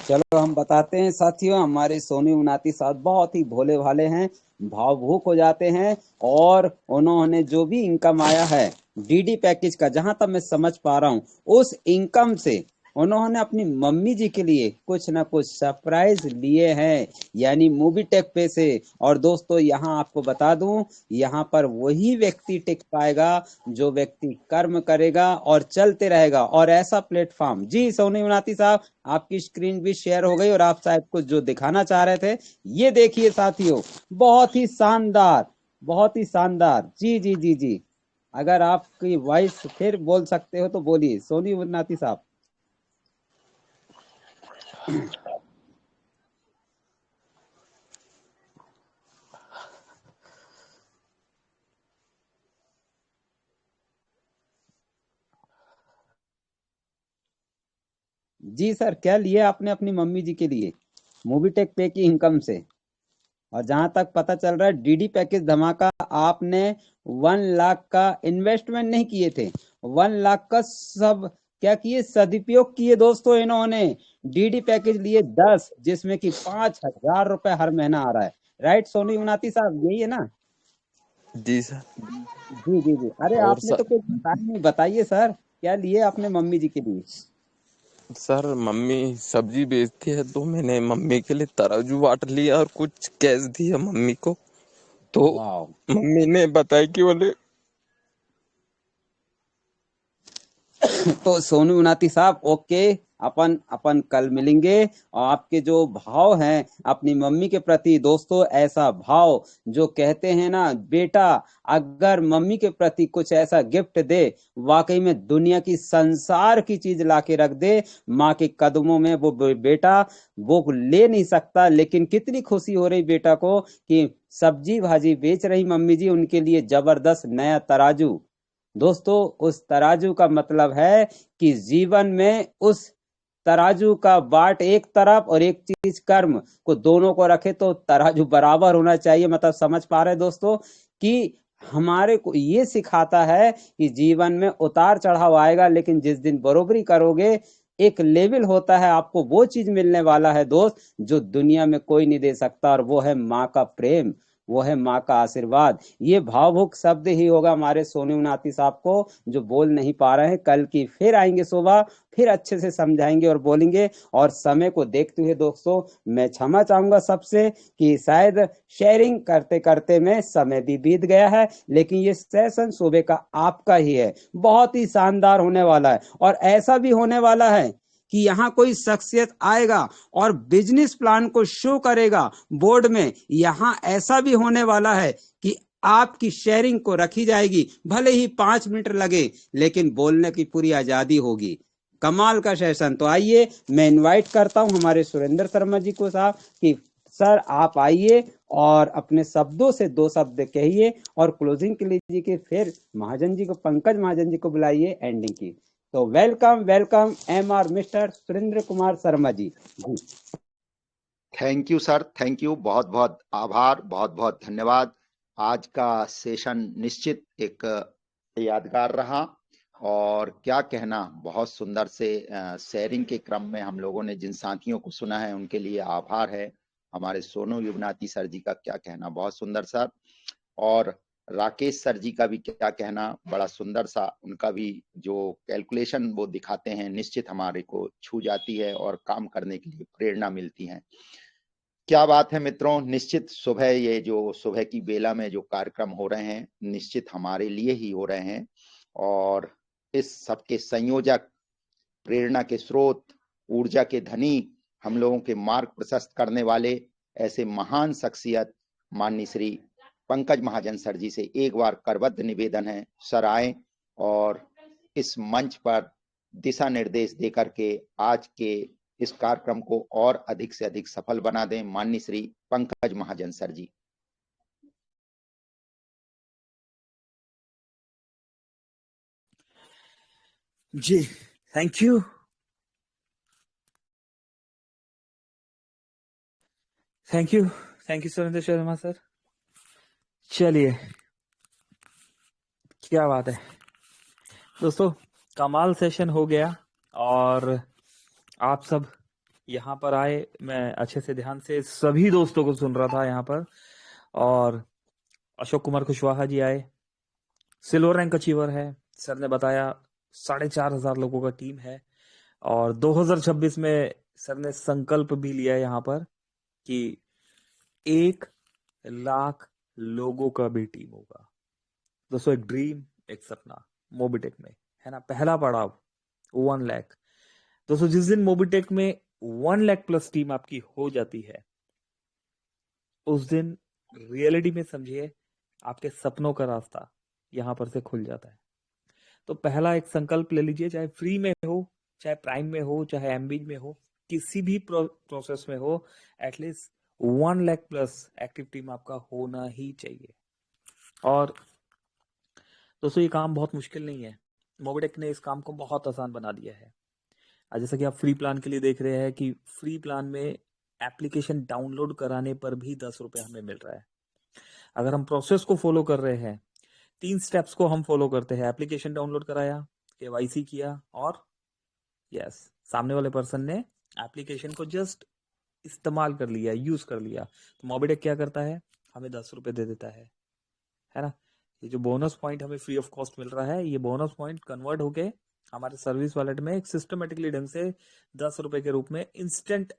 चलो हम बताते हैं साथियों, हमारे सोनू उनाती साहब बहुत ही भोले भाले हैं, भावुक हो जाते हैं। और उन्होंने जो भी इनकम आया है डीडी पैकेज का, जहां तक मैं समझ पा रहा हूं, उस इनकम से उन्होंने अपनी मम्मी जी के लिए कुछ ना कुछ सरप्राइज लिए हैं, यानी मोबीटेक पे से। और दोस्तों यहाँ आपको बता दूं, यहाँ पर वही व्यक्ति टिक पाएगा जो व्यक्ति कर्म करेगा और चलते रहेगा। और ऐसा प्लेटफॉर्म, जी सोनी उनाती साहब आपकी स्क्रीन भी शेयर हो गई और आप शायद कुछ जो दिखाना चाह रहे थे, ये देखिए साथियों, बहुत ही शानदार, बहुत ही शानदार। जी जी जी जी, अगर आपकी वॉइस फिर बोल सकते हो तो बोलिए सोनी उनाती साहब। जी सर, क्या लिया आपने अपनी मम्मी जी के लिए मोबीटेक पे की इनकम से? और जहां तक पता चल रहा है डीडी पैकेज धमाका आपने 1 लाख का इन्वेस्टमेंट नहीं किए थे, 1 लाख का सब क्या किए, सदुपयोग किए दोस्तों। इन्होंने डीडी पैकेज लिए 10, जिसमें कि 5,000 रुपए हर महीना आ रहा है। राइट सोनी उनाती साहब, यही है ना? जी सर। जी जी जी। अरे और आपने तो कुछ बताया नहीं, बताइए सर क्या लिए आपने मम्मी जी के लिए? सर मम्मी सब्जी बेचती है तो मैंने मम्मी के लिए तराजू बांट लिया और कुछ कैश दिया मम्मी को। तो वाह, मम्मी ने बताया कि बोले तो सोनू उनाती साहब, ओके, अपन अपन कल मिलेंगे। और आपके जो भाव हैं अपनी मम्मी के प्रति दोस्तों, ऐसा भाव जो कहते हैं ना, बेटा अगर मम्मी के प्रति कुछ ऐसा गिफ्ट दे, वाकई में दुनिया की संसार की चीज लाके रख दे माँ के कदमों में, वो बेटा वो ले नहीं सकता। लेकिन कितनी खुशी हो रही बेटा को कि सब्जी भाजी बेच रही मम्मी जी, उनके लिए जबरदस्त नया तराजू। दोस्तों, उस तराजू का मतलब है कि जीवन में उस तराजू का बाट एक तरफ और एक चीज कर्म को, दोनों को रखे तो तराजू बराबर होना चाहिए। मतलब समझ पा रहे दोस्तों कि हमारे को ये सिखाता है कि जीवन में उतार चढ़ाव आएगा, लेकिन जिस दिन बरोबरी करोगे, एक लेवल होता है, आपको वो चीज मिलने वाला है दोस्त जो दुनिया में कोई नहीं दे सकता, और वो है माँ का प्रेम, वो है माँ का आशीर्वाद। ये भावुक शब्द ही होगा हमारे सोनू नाती साहब को, जो बोल नहीं पा रहे हैं। कल की फिर आएंगे सुबह, फिर अच्छे से समझाएंगे और बोलेंगे। और समय को देखते हुए दोस्तों, मैं क्षमा चाहूंगा सबसे कि शायद शेयरिंग करते करते में समय भी बीत गया है, लेकिन ये सेशन सुबह का आपका ही है, बहुत ही शानदार होने वाला है। और ऐसा भी होने वाला है कि यहाँ कोई शख्सियत आएगा और बिजनेस प्लान को शो करेगा बोर्ड में। यहाँ ऐसा भी होने वाला है कि आपकी शेयरिंग को रखी जाएगी, भले ही 5 मिनट लगे, लेकिन बोलने की पूरी आजादी होगी। कमाल का सेशन। तो आइए, मैं इनवाइट करता हूं हमारे सुरेंद्र शर्मा जी को साहब कि सर आप आइए और अपने शब्दों से 2 शब्द कहिए और क्लोजिंग के लिए कि फिर महाजन जी को, पंकज महाजन जी को बुलाइए एंडिंग की। तो welcome welcome MR mister Surendra Kumar Sharma ji. Thank you sir, thank you, बहुत बहुत आभार, बहुत बहुत धन्यवाद। आज का सेशन निश्चित एक यादगार रहा, और क्या कहना, बहुत सुंदर से शेयरिंग के क्रम में हम लोगों ने जिन साथियों को सुना है उनके लिए आभार है। हमारे सोनू युवनाती सर जी का क्या कहना, बहुत सुंदर सर। और राकेश सर जी का भी क्या कहना, बड़ा सुंदर सा, उनका भी जो कैलकुलेशन वो दिखाते हैं निश्चित हमारे को छू जाती है और काम करने के लिए प्रेरणा मिलती है। क्या बात है मित्रों, निश्चित सुबह, ये जो सुबह की बेला में जो कार्यक्रम हो रहे हैं निश्चित हमारे लिए ही हो रहे हैं, और इस सबके संयोजक, प्रेरणा के स्रोत, ऊर्जा के धनी, हम लोगों के मार्ग प्रशस्त करने वाले ऐसे महान शख्सियत माननीय श्री पंकज महाजन सर जी से एक बार करबद्ध निवेदन है, सर आए और इस मंच पर दिशा निर्देश देकर के आज के इस कार्यक्रम को और अधिक से अधिक सफल बना दें। माननीय श्री पंकज महाजन सर जी। जी, thank you. Thank you Surendra Sharma sir. चलिए, क्या बात है दोस्तों, कमाल सेशन हो गया और आप सब यहाँ पर आए। मैं अच्छे से ध्यान से सभी दोस्तों को सुन रहा था यहाँ पर। और अशोक कुमार कुशवाहा जी आए, सिल्वर रैंक अचीवर है, सर ने बताया 4,500 लोगों का टीम है। और 2026 में सर ने संकल्प भी लिया है यहाँ पर कि 1 लाख लोगों का भी टीम होगा। दोस्तों, एक ड्रीम, एक सपना मोबिटेक में है ना। पहला पड़ाव 1 लाख। दोस्तों, जिस दिन मोबिटेक में 1 लाख प्लस टीम आपकी हो जाती है, उस दिन रियलिटी में समझिए आपके सपनों का रास्ता यहां पर से खुल जाता है। तो पहला एक संकल्प ले लीजिए, चाहे फ्री में हो, चाहे प्राइम में हो, चाहे एमबीज में हो, किसी भी प्रोसेस में हो, at least 1 lakh plus active team आपका होना ही चाहिए। और दोस्तों, ये काम बहुत मुश्किल नहीं है, मोबिटेक ने इस काम को बहुत आसान बना दिया है। आज जैसा कि आप फ्री प्लान के लिए देख रहे हैं कि फ्री प्लान में एप्लीकेशन डाउनलोड कराने पर भी 10 रुपए हमें मिल रहा है। अगर हम प्रोसेस को फॉलो कर रहे हैं, 3 स्टेप्स को हम फॉलो करते हैं, एप्लीकेशन डाउनलोड कराया, KYC किया, और यस, सामने वाले पर्सन ने एप्लीकेशन को जस्ट इस्तेमाल कर लिया, यूज कर लिया, तो मोबिटेक क्या करता है, हमें 10 रुपए दे देता है ना। ये जो बोनस पॉइंट हमें फ्री ऑफ कॉस्ट मिल रहा है, ये बोनस पॉइंट कन्वर्ट होके हमारे सर्विस वॉलेट में एक सिस्टमेटिकली ढंग से 10 रुपए के रूप में इंस्टेंट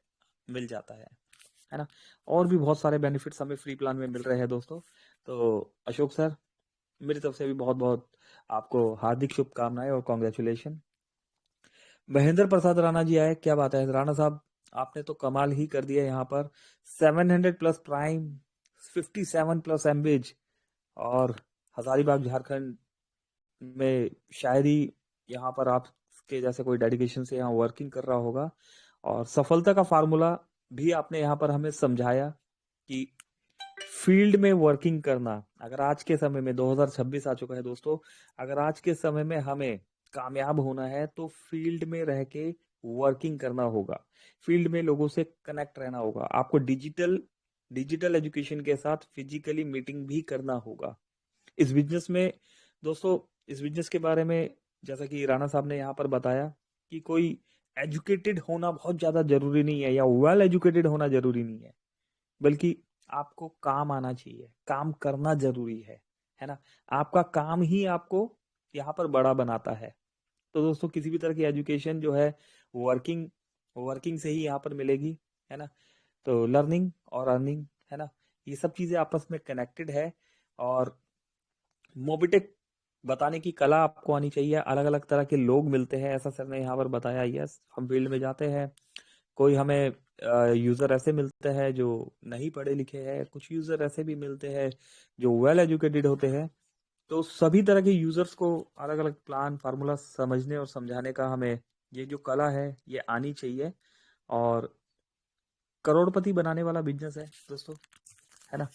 मिल जाता है ना। और भी बहुत सारे बेनिफिट्स हमें फ्री प्लान में मिल रहे हैं दोस्तों। तो अशोक सर, मेरी तरफ से भी बहुत बहुत आपको हार्दिक शुभकामनाएं और कॉन्ग्रेचुलेशन। महेंद्र प्रसाद राणा जी आए, क्या बात है राणा साहब, आपने तो कमाल ही कर दिया यहाँ पर। 700 प्लस प्राइम, 57 प्लस एम्बेज, और हजारीबाग झारखंड में शायरी यहाँ पर आपके जैसे कोई डेडिकेशन से यहाँ वर्किंग कर रहा होगा। और सफलता का फार्मूला भी आपने यहाँ पर हमें समझाया कि फील्ड में वर्किंग करना। अगर आज के समय में 2026 आ चुका है दोस्तों, अगर आज के समय में हमें कामयाब होना है तो फील्ड में रह के वर्किंग करना होगा, फील्ड में लोगों से कनेक्ट रहना होगा। आपको डिजिटल एजुकेशन के साथ फिजिकली मीटिंग भी करना होगा। इस बिजनेस में दोस्तों, इस बिजनेस के बारे में जैसा कि राणा साहब ने यहाँ पर बताया कि कोई एजुकेटेड होना बहुत ज्यादा जरूरी नहीं है या वेल एजुकेटेड होना जरूरी नहीं है, बल्कि आपको काम आना चाहिए, काम करना जरूरी है ना। आपका काम ही आपको यहाँ पर बड़ा बनाता है। तो दोस्तों, किसी भी तरह की एजुकेशन जो है वर्किंग से ही यहाँ पर मिलेगी, है ना। तो लर्निंग और अर्निंग, है ना, ये सब चीजें आपस में कनेक्टेड है। और मोबिटेक बताने की कला आपको आनी चाहिए। अलग अलग तरह के लोग मिलते हैं, ऐसा सर ने यहाँ पर बताया। यस, हम फील्ड में जाते हैं, कोई हमें यूजर ऐसे मिलते हैं जो नहीं पढ़े लिखे हैं, कुछ यूजर ऐसे भी मिलते हैं जो वेल एजुकेटेड होते हैं। तो सभी तरह के यूजर्स को अलग अलग प्लान फार्मूला समझने और समझाने का हमें ये जो कला है ये आनी चाहिए। और करोड़पति बनाने वाला बिजनेस है दोस्तों, है ना।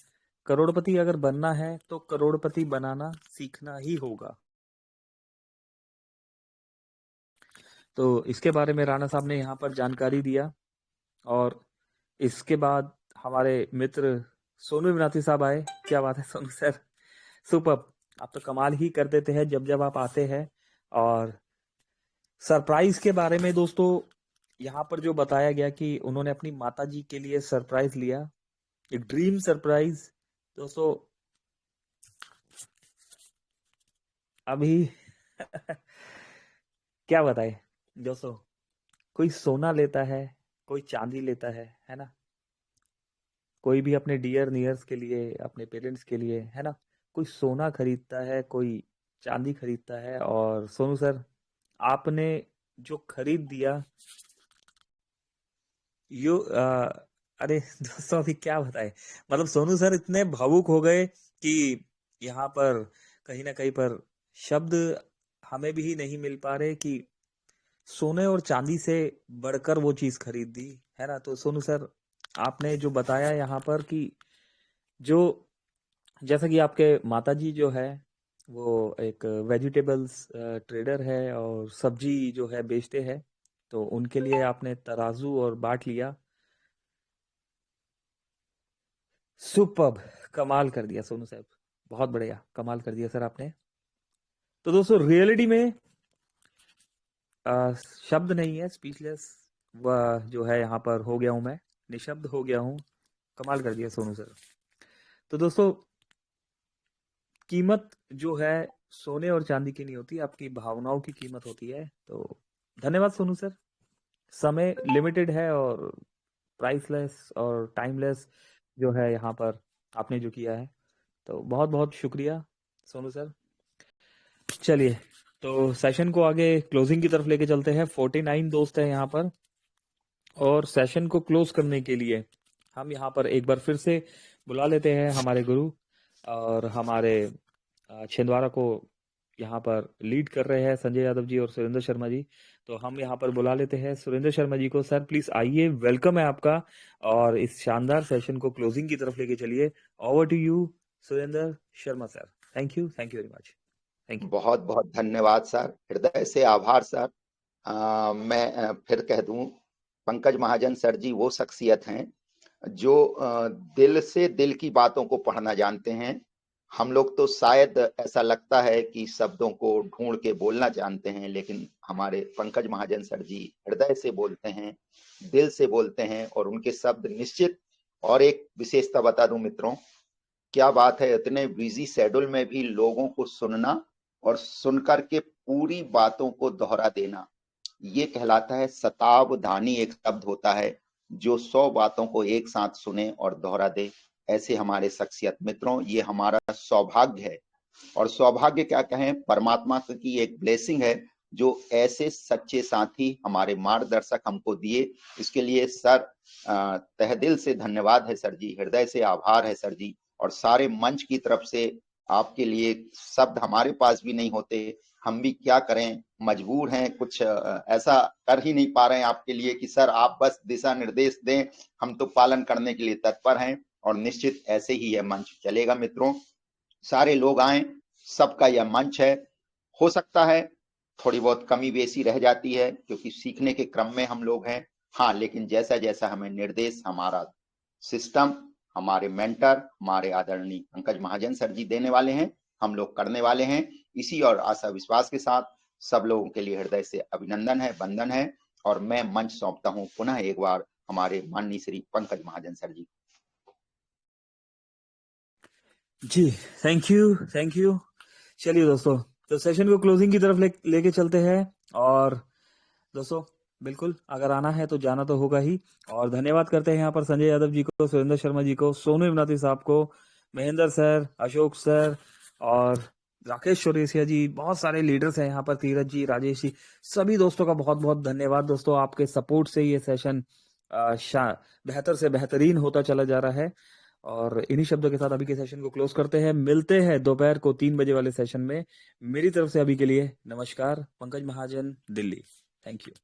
करोड़पति अगर बनना है तो करोड़पति बनाना सीखना ही होगा। तो इसके बारे में राणा साहब ने यहाँ पर जानकारी दिया। और इसके बाद हमारे मित्र सोनू विनाती साहब आए। क्या बात है सोनू सर, सुपर, आप तो कमाल ही कर देते हैं जब आप आते हैं। और सरप्राइज के बारे में दोस्तों यहाँ पर जो बताया गया कि उन्होंने अपनी माता जी के लिए सरप्राइज लिया, एक ड्रीम सरप्राइज दोस्तों। अभी क्या बताए दोस्तों, कोई सोना लेता है, कोई चांदी लेता है ना। कोई भी अपने डियर नियर्स के लिए, अपने पेरेंट्स के लिए, है ना, कोई सोना खरीदता है, कोई चांदी खरीदता है। और सोनू सर, आपने जो खरीद दिया अरे दोस्तों, अभी क्या बताए, मतलब सोनू सर इतने भावुक हो गए कि यहाँ पर कहीं ना कहीं पर शब्द हमें भी नहीं मिल पा रहे कि सोने और चांदी से बढ़कर वो चीज खरीद दी, है ना। तो सोनू सर, आपने जो बताया यहाँ पर कि जो जैसा कि आपके माताजी जो है वो एक वेजिटेबल्स ट्रेडर है और सब्जी जो है बेचते हैं, तो उनके लिए आपने तराजू और बाट लिया। सुपर्ब, कमाल कर दिया सोनू साहब, बहुत बढ़िया, कमाल कर दिया सर आपने। तो दोस्तों, रियलिटी में शब्द नहीं है, स्पीचलेस वह जो है यहाँ पर हो गया हूं मैं, निशब्द हो गया हूं। कमाल कर दिया सोनू सर। तो दोस्तों, कीमत जो है सोने और चांदी की नहीं होती, आपकी भावनाओं की कीमत होती है। तो धन्यवाद सोनू सर। समय लिमिटेड है और प्राइसलेस और टाइमलेस जो है यहाँ पर आपने जो किया है, तो बहुत बहुत शुक्रिया सोनू सर। चलिए, तो सेशन को आगे क्लोजिंग की तरफ लेके चलते हैं। 49 दोस्त हैं यहाँ पर, और सेशन को क्लोज करने के लिए हम यहाँ पर एक बार फिर से बुला लेते हैं हमारे गुरु, और हमारे छिंदवाड़ा को यहाँ पर लीड कर रहे हैं संजय यादव जी और सुरेंद्र शर्मा जी। तो हम यहाँ पर बुला लेते हैं सुरेंद्र शर्मा जी को। सर प्लीज आइए, वेलकम है आपका, और इस शानदार सेशन को क्लोजिंग की तरफ लेके चलिए। Over to you Surendra Sharma sir. Thank you very much. Thank you. बहुत बहुत धन्यवाद सर, हृदय से आभार सर। मैं फिर कह दूं, पंकज महाजन सर जी वो शख्सियत हैं जो दिल से दिल की बातों को पढ़ना जानते हैं। हम लोग तो शायद ऐसा लगता है कि शब्दों को ढूंढ के बोलना जानते हैं, लेकिन हमारे पंकज महाजन सर जी हृदय से बोलते हैं, दिल से बोलते हैं, और उनके शब्द निश्चित। और एक विशेषता बता दूं मित्रों, क्या बात है, इतने बिजी शेड्यूल में भी लोगों को सुनना और सुनकर के पूरी बातों को दोहरा देना, ये कहलाता है शतावधानी। एक शब्द होता है जो 100 बातों को एक साथ सुने और दोहरा दे। ऐसे हमारे शख्सियत मित्रों, ये हमारा सौभाग्य है, और सौभाग्य क्या कहें, परमात्मा की एक ब्लेसिंग है जो ऐसे सच्चे साथी हमारे मार्गदर्शक हमको दिए। इसके लिए सर तहे दिल से धन्यवाद है सर जी, हृदय से आभार है सर जी। और सारे मंच की तरफ से आपके लिए शब्द हमारे पास भी नहीं होते, हम भी क्या करें, मजबूर हैं, कुछ ऐसा कर ही नहीं पा रहे हैं आपके लिए कि सर आप बस दिशा निर्देश दें, हम तो पालन करने के लिए तत्पर हैं। और निश्चित ऐसे ही यह मंच चलेगा मित्रों, सारे लोग आए, सबका यह मंच है। हो सकता है थोड़ी बहुत कमी बेसी रह जाती है क्योंकि सीखने के क्रम में हम लोग हैं, हाँ, लेकिन जैसा जैसा हमें निर्देश हमारा सिस्टम, हमारे मेंटर, हमारे आदरणीय पंकज महाजन सर जी देने वाले हैं, हम लोग करने वाले हैं। इसी और आशा विश्वास के साथ सब लोगों के लिए हृदय से अभिनंदन है, वंदन है, और मैं मंच सौंपता हूं पुनः एक बार हमारे माननीय श्री पंकज महाजन सर जी। जी, थैंक यू। चलिए दोस्तों, तो सेशन को क्लोजिंग की तरफ लेके चलते हैं। और दोस्तों बिल्कुल अगर आना है तो जाना तो होगा ही। और धन्यवाद करते हैं यहाँ पर संजय यादव जी को, सुरेंद्र शर्मा जी को, सोनू इमराती साहब को, महेंद्र सर, अशोक सर और राकेश चौरसिया जी, बहुत सारे लीडर्स हैं यहाँ पर, तीरथ जी, राजेश जी, सभी दोस्तों का बहुत बहुत धन्यवाद। दोस्तों आपके सपोर्ट से ये सेशन बेहतर से बेहतरीन होता चला जा रहा है। और इन्हीं शब्दों के साथ अभी के सेशन को क्लोज करते हैं। मिलते हैं दोपहर को 3 बजे वाले सेशन में। मेरी तरफ से अभी के लिए नमस्कार। पंकज महाजन, दिल्ली। Thank you.